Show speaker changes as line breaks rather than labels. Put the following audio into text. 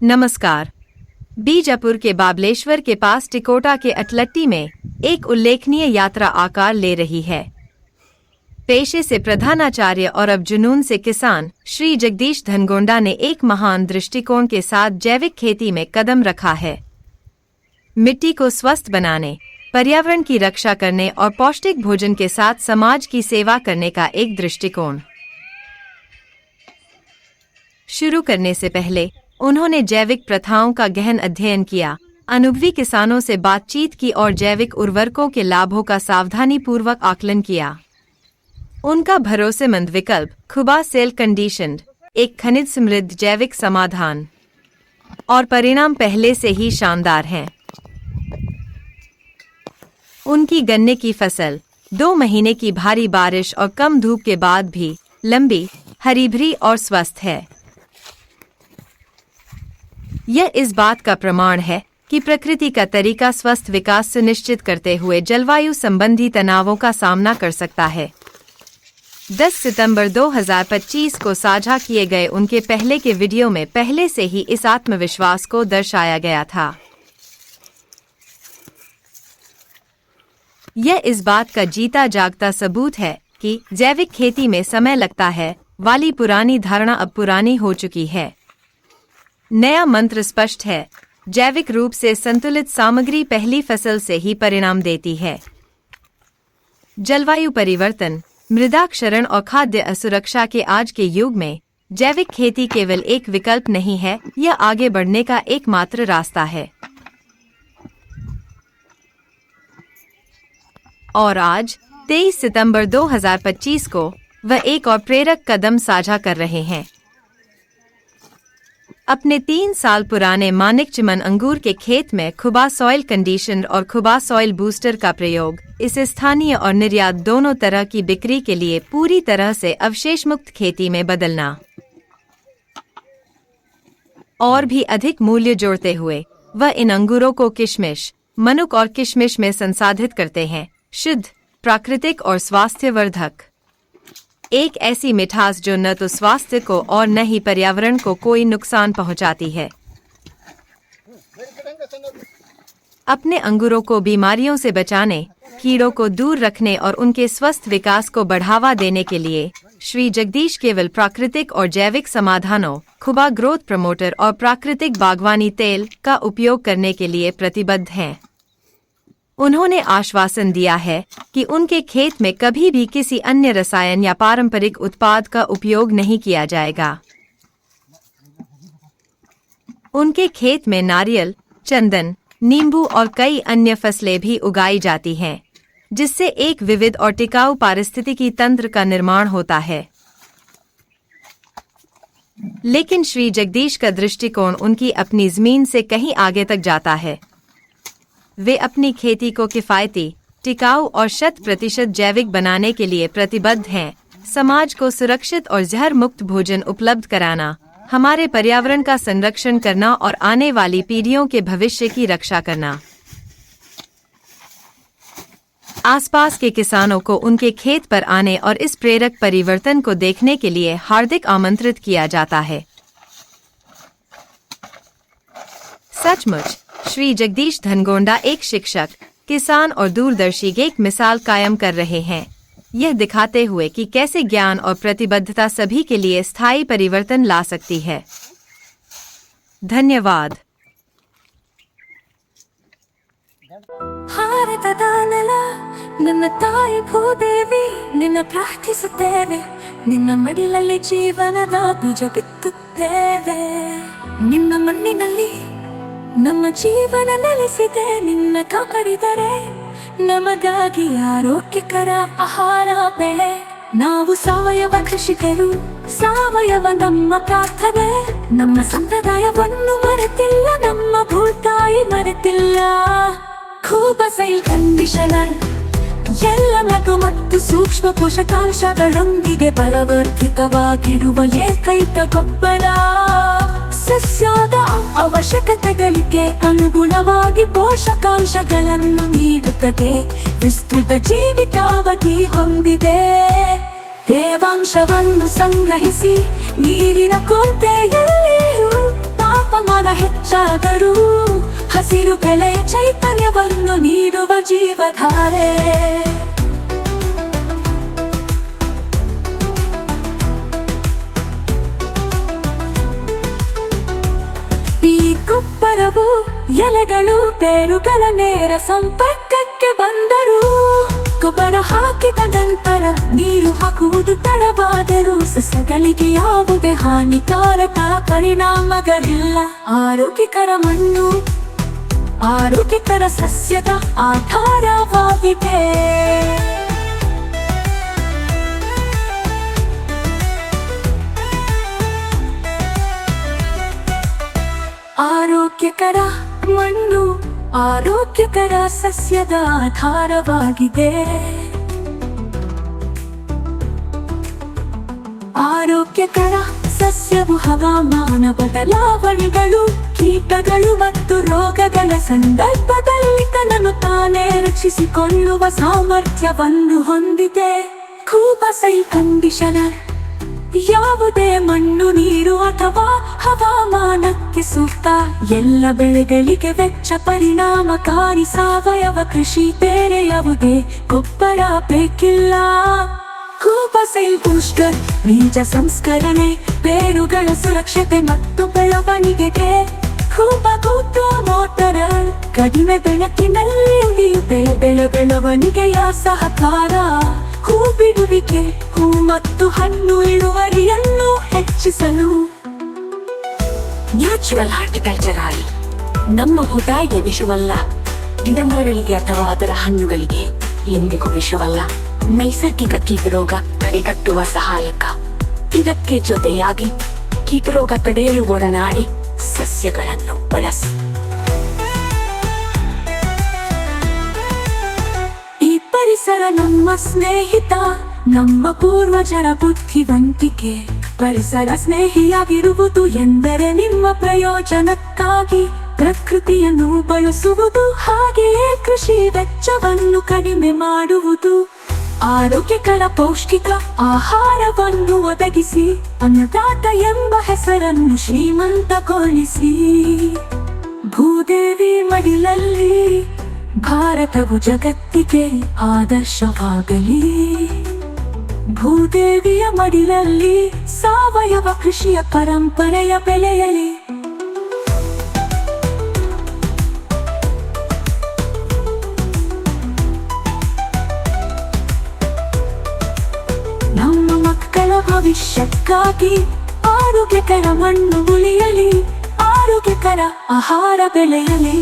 नमस्कार। बीजापुर के बाबलेश्वर के पास टिकोटा के अटलट्टी में एक उल्लेखनीय यात्रा आकार ले रही है। पेशे से प्रधानाचार्य और अब जुनून से किसान श्री जगदीश धनगोंडा ने एक महान दृष्टिकोण के साथ जैविक खेती में कदम रखा है। मिट्टी को स्वस्थ बनाने, पर्यावरण की रक्षा करने और पौष्टिक भोजन के साथ समाज की सेवा करने का एक दृष्टिकोण। शुरू करने से पहले उन्होंने जैविक प्रथाओं का गहन अध्ययन किया, अनुभवी किसानों से बातचीत की और जैविक उर्वरकों के लाभों का सावधानीपूर्वक आकलन किया। उनका भरोसेमंद विकल्प खुबा सेल कंडीशन्ड एक खनिज समृद्ध जैविक समाधान और परिणाम पहले से ही शानदार हैं। उनकी गन्ने की फसल 2 महीने की भारी बारिश और कम धूप के बाद भी लंबी, हरी-भरी और स्वस्थ है। यह इस बात का प्रमाण है कि प्रकृति का तरीका स्वस्थ विकास सुनिश्चित करते हुए जलवायु संबंधी तनावों का सामना कर सकता है। 10 सितंबर 2025 को साझा किए गए उनके पहले के वीडियो में पहले से ही इस आत्मविश्वास को दर्शाया गया था। यह इस बात का जीता जागता सबूत है कि जैविक खेती में समय लगता है वाली पुरानी धारणा अब पुरानी हो चुकी है। नया मंत्र स्पष्ट है, जैविक रूप से संतुलित सामग्री पहली फसल से ही परिणाम देती है। जलवायु परिवर्तन, मृदा क्षरण और खाद्य असुरक्षा के आज के युग में जैविक खेती केवल एक विकल्प नहीं है, यह आगे बढ़ने का एकमात्र रास्ता है। और आज 23 सितंबर 2025 को वह एक और प्रेरक कदम साझा कर रहे हैं। अपने 3 साल पुराने मानिक चिमन अंगूर के खेत में खुबा सॉइल कंडीशनर और खुबा सॉइल बूस्टर का प्रयोग इसे स्थानीय और निर्यात दोनों तरह की बिक्री के लिए पूरी तरह से अवशेष मुक्त खेती में बदलना और भी अधिक मूल्य जोड़ते हुए वह इन अंगूरों को किशमिश, मनुक और किशमिश में संसाधित करते हैं, शुद्ध, प्राकृतिक और स्वास्थ्यवर्धक। एक ऐसी मिठास जो न तो स्वास्थ्य को और न ही पर्यावरण को कोई नुकसान पहुंचाती है। अपने अंगूरों को बीमारियों से बचाने, कीड़ों को दूर रखने और उनके स्वस्थ विकास को बढ़ावा देने के लिए श्री जगदीश केवल प्राकृतिक और जैविक समाधानों, खुबा ग्रोथ प्रमोटर और प्राकृतिक बागवानी तेल का उपयोग करने के लिए प्रतिबद्ध हैं। उन्होंने आश्वासन दिया है कि उनके खेत में कभी भी किसी अन्य रसायन या पारंपरिक उत्पाद का उपयोग नहीं किया जाएगा। उनके खेत में नारियल, चंदन, नींबू और कई अन्य फसलें भी उगाई जाती हैं, जिससे एक विविध और टिकाऊ पारिस्थितिकी तंत्र का निर्माण होता है। लेकिन श्री जगदीश का दृष्टिकोण उनकी अपनी जमीन से कहीं आगे तक जाता है। वे अपनी खेती को किफायती, टिकाऊ और 100% जैविक बनाने के लिए प्रतिबद्ध हैं। समाज को सुरक्षित और जहर मुक्त भोजन उपलब्ध कराना, हमारे पर्यावरण का संरक्षण करना और आने वाली पीढ़ियों के भविष्य की रक्षा करना। आसपास के किसानों को उनके खेत पर आने और इस प्रेरक परिवर्तन को देखने के लिए हार्दिक आमंत्रित किया जाता है। सचमुच श्री जगदीश धनगोंडा एक शिक्षक, किसान और दूरदर्शी की एक मिसाल कायम कर रहे हैं, यह दिखाते हुए कि कैसे ज्ञान और प्रतिबद्धता सभी के लिए स्थायी परिवर्तन ला सकती है। धन्यवाद।
ನನ್ನ ತಾಯಿ ಭೂದೇವಿ ನಿನ್ನ ಪ್ರಾರ್ಥಿಸುತ್ತೇವೆ, ನಿನ್ನ ಮಡಿಲಲ್ಲಿ ಜೀವನದ ಬೀಜ ಬಿತ್ತುತ್ತೇವೆ, ನಿನ್ನ ಮಣ್ಣಿನಲ್ಲಿ ನಮ್ಮ ಜೀವನ ನೆಲೆಸಿದೆ, ನಿನ್ನ ಕಾಪಾಡಿದರೆ ನಮಗಾಗಿ ಆರೋಗ್ಯಕರ ಆಹಾರ ಬೆಳೆ. ನಾವು ಸಾವಯವ ಕೃಷಿಕರು, ಸಾವಯವ ನಮ್ಮ ಪ್ರಾರ್ಥನೆ, ನಮ್ಮ ಸಂಪ್ರದಾಯವನ್ನು ಮರೆತಿಲ್ಲ, ನಮ್ಮ ಭೂತಾಯಿ ಮರೆತಿಲ್ಲ. ಖೂಬಾ ಸೈಲ್ ಕಂಡೀಷನರ್ ಎಲ್ಲ ಲಘು ಮತ್ತು ಸೂಕ್ಷ್ಮ ಪೋಷಕಾಂಶಗಳೊಂದಿಗೆ ಬಲವರ್ಧಿತವಾಗಿರುವ ಏಕೈಕ ಗೊಬ್ಬರ. ಸಸ್ಯದ ಅವಶ್ಯಕತೆಗಳಿಗೆ ಅನುಗುಣವಾಗಿ ಪೋಷಕಾಂಶಗಳನ್ನು ನೀಡುತ್ತದೆ, ವಿಸ್ತೃತ ಜೀವಿತಾವಧಿ ಹೊಂದಿದೆ. ತೇವಾಂಶವನ್ನು ಸಂಗ್ರಹಿಸಿ ನೀರಿನ ಕೊರತೆಯಲ್ಲಿಯೂ ಪಾಪ ತಾಪಮಾನ ಹೆಚ್ಚಾದರೂ ಹಸಿರು ಬೆಳೆಯ ಚೈತನ್ಯವನ್ನು ನೀಡುವ ಜೀವಧಾರೆ. ಈ ಗೊಬ್ಬರವು ಎಲೆಗಳು ಬೇರುಗಳ ನೇರ ಸಂಪರ್ಕಕ್ಕೆ ಬಂದರೂ ಗೊಬ್ಬರ ಹಾಕಿದ ನಂತರ ನೀರು ಹಾಕುವುದು ತಡವಾದರೂ ಸಸ್ಯಗಳಿಗೆ ಯಾವುದೇ ಹಾನಿಕಾರಕ ಪರಿಣಾಮಗಳಿಲ್ಲ. ಆರೋಗ್ಯಕರ ಮಣ್ಣು ಆರೋಗ್ಯಕರ ಸಸ್ಯದ ಆಧಾರವಾಗಿದೆ. ಆರೋಗ್ಯಕರ ಮಣ್ಣು ಆರೋಗ್ಯಕರ ಸಸ್ಯದ ಆಧಾರವಾಗಿದೆ. ಆರೋಗ್ಯಕರ ಸಸ್ಯವು ಹವಾಮಾನ ಬದಲಾವಣೆಗಳು, ಕೀಟಗಳು ಮತ್ತು ರೋಗಗಳ ಸಂದರ್ಭದಲ್ಲಿ ತನ್ನನ್ನು ತಾನೇ ರಕ್ಷಿಸಿಕೊಳ್ಳುವ ಸಾಮರ್ಥ್ಯವನ್ನು ಹೊಂದಿದೆ. ಕೂಪಸೈಲ್ ಕಂಡೀಷನರ್ ಯಾವುದೇ ಮಣ್ಣು, ನೀರು ಅಥವಾ ಹವಾಮಾನಕ್ಕೆ ಸೂಕ್ತ. ಎಲ್ಲ ಬೆಳೆಗಳಿಗೆ ವೆಚ್ಚ ಪರಿಣಾಮಕಾರಿ ಸಾವಯವ ಕೃಷಿ. ಬೇರೆ ಯಾವುದೇ ಗೊಬ್ಬರ ಬೇಕಿಲ್ಲ. ಕೂಪಸೈಲ್ ಬೂಸ್ಟರ್ ಬೀಜ ಸಂಸ್ಕರಣೆ, ಬೇರುಗಳ ಸುರಕ್ಷತೆ ಮತ್ತು ಬೆಳವಣಿಗೆಗೆ. ಕೂಪಕೂಟು ಮೋಟರ್ ಕಡಿಮೆ ಬೆಳಕಿನಲ್ಲಿ ಉಳಿಯುತ್ತೆ ಬೆಳವಣಿಗೆಯ ಸಹಕಾರ. ಹೂ ಬಿಡುವಿಕೆ, ಹೂ ಮತ್ತು ಹಣ್ಣು ಇಳುವರಿಯನ್ನು ಹೆಚ್ಚಿಸಲು. ನ್ಯಾಚುರಲ್ ಹಾರ್ಟಿಕಲ್ಚರ್ ನಮ್ಮ ಭೂತಾಯಿಗೆ ವಿಷವಲ್ಲ, ಗಿಡಮರಗಳಿಗೆ ಅಥವಾ ಅದರ ಹಣ್ಣುಗಳಿಗೆ ಎಂದಿಗೂ ವಿಷವಲ್ಲ. ನೈಸರ್ಗಿಕ ಕೀಟರೋಗ ತಡೆಗಟ್ಟುವ ಸಹಾಯಕ. ಇದಕ್ಕೆ ಜೊತೆಯಾಗಿ ಕೀಟರೋಗ ತಡೆಯಲು ಒಡನಾಡಿ ಸಸ್ಯಗಳನ್ನು ಬಳಸಿ. ಈ ಪರಿಸರ ನಮ್ಮ ಸ್ನೇಹಿತ, ನಮ್ಮ ಪೂರ್ವಜರ ಬುದ್ಧಿವಂತಿಕೆ. ಪರಿಸರ ಸ್ನೇಹಿಯಾಗಿರುವುದು ಎಂದರೆ ನಿಮ್ಮ ಪ್ರಯೋಜನಕ್ಕಾಗಿ ಪ್ರಕೃತಿಯನ್ನು ಬಳಸುವುದು, ಹಾಗೆಯೇ ಕೃಷಿ ವೆಚ್ಚವನ್ನು ಕಡಿಮೆ ಮಾಡುವುದು. ಆರೋಗ್ಯಕರ ಪೌಷ್ಟಿಕ ಆಹಾರವನ್ನು ಒದಗಿಸಿ ಅನ್ನದಾತ ಎಂಬ ಹೆಸರನ್ನು ಶ್ರೀಮಂತಗೊಳಿಸಿ. ಭೂದೇವಿ ಮಡಿಲಲ್ಲಿ ಭಾರತವು ಜಗತ್ತಿಗೆ ಆದರ್ಶವಾಗಲಿ. ಭೂದೇವಿಯ ಮಡಿಲಲ್ಲಿ ಸಾವಯವ ಕೃಷಿಯ ಪರಂಪರೆಯ ಬೆಳೆಯಲಿ. ನಮ್ಮ ಮಕ್ಕಳ ಭವಿಷ್ಯಕ್ಕಾಗಿ ಆರೋಗ್ಯಕರ ಮಣ್ಣು ಉಳಿಯಲಿ, ಆರೋಗ್ಯಕರ ಆಹಾರ ಬೆಳೆಯಲಿ.